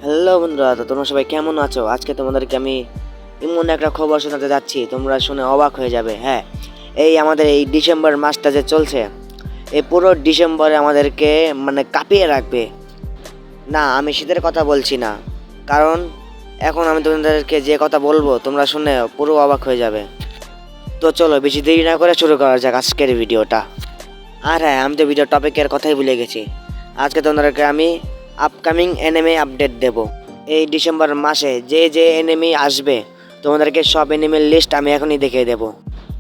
Hello বন্ধুরা, তো তোমরা সবাই কেমন আছো? আজকে তোমাদেরকে আমি এমন একটা খবর শোনাতে যাচ্ছি, তোমরা শুনে অবাক হয়ে যাবে। হ্যাঁ, এই আমাদের এই ডিসেম্বর মাসটা যে চলছে, এই পুরো ডিসেম্বরে আমাদেরকে কাঁপিয়ে রাখবে। না, আমি শীতের কথা বলছি না, কারণ এখন আমি তোমাদেরকে যে কথা বলবো তোমরা শুনে পুরো অবাক হয়ে যাবে। তো চলো বেশি দেরি না করে শুরু করা যাক আজকের ভিডিওটা। আর হ্যাঁ, আমি তো ভিডিও টপিকের কথাই ভুলে গেছি। আজকে তোমাদেরকে আমি আপকামিং এনিমে আপডেট দেব। এই ডিসেম্বর মাসে যে যে এনিমি আসবে তোমাদেরকে সব এনিমির লিস্ট আমি এখনই দেখিয়ে দেব।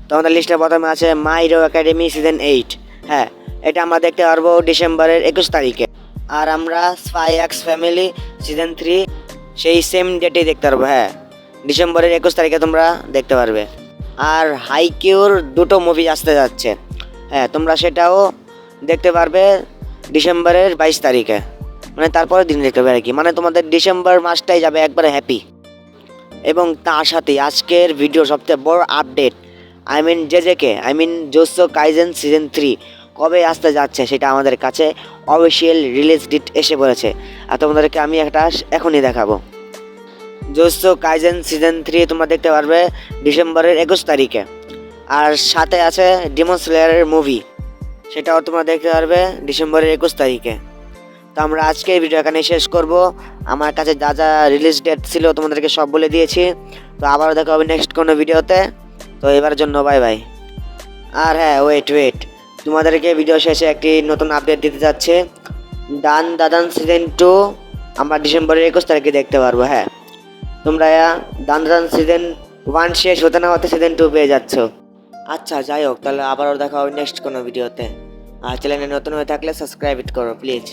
তোমাদের লিস্টের প্রথমে আছে মাই হিরো একাডেমি সিজন 8। হ্যাঁ, এটা আমরা দেখতে পারবো ডিসেম্বরের 21 তারিখে। আর আমরা স্পাই এক্স ফ্যামিলি সিজন 3 সেই সেম ডেটেই দেখতে পারবো। হ্যাঁ, ডিসেম্বরের 21 তারিখে তোমরা দেখতে পারবে। আর হাইকিউর দুটো মুভি আসতে যাচ্ছে। হ্যাঁ, তোমরা সেটাও দেখতে পারবে ডিসেম্বরের 22 তারিখে, তারপরের দিন দেখতে পাবে আর কি। তোমাদের ডিসেম্বর মাসটাই যাবে একবারে হ্যাপি। এবং তার সাথে আজকের ভিডিও সবচেয়ে বড় আপডেট, জোসো কাইজেন সিজন 3 কবে আসতে যাচ্ছে সেটা আমাদের কাছে অফিসিয়াল রিলিজ ডেট এসে পড়েছে। আর তোমাদেরকে আমি একটা এখনই দেখাবো। জোসো কাইজেন সিজন 3 তোমরা দেখতে পারবে ডিসেম্বরের 21 তারিখে। আর সাথে আছে ডিমন স্লেয়ারের মুভি, সেটাও তোমরা দেখতে পারবে ডিসেম্বরের 21 তারিখে। তো আমরা আজকের ভিডিও এখানে শেষ করব। আমার কাছে যা যা রিলিজ ডেট ছিল তোমাদেরকে সব বলে দিয়েছি। তো আবারও দেখা হবে নেক্সট কোনো ভিডিওতে। তো এবারের জন্য বাই বাই। আর হ্যাঁ, ওয়েট, তোমাদেরকে ভিডিও শেষে একটি নতুন আপডেট দিতে যাচ্ছে। ডান দাদান সিজন 2 আমরা ডিসেম্বরের 21 তারিখে দেখতে পারবো। হ্যাঁ, তোমরা ডান দাদান সিজন 1 শেষ হতে না হতে সিজন 2 পেয়ে যাচ্ছ। আচ্ছা, যাই হোক, তাহলে আবারও দেখা হবে নেক্সট কোনো ভিডিওতে। আর চ্যানেলে নতুন হয়ে থাকলে সাবস্ক্রাইব করো প্লিজ।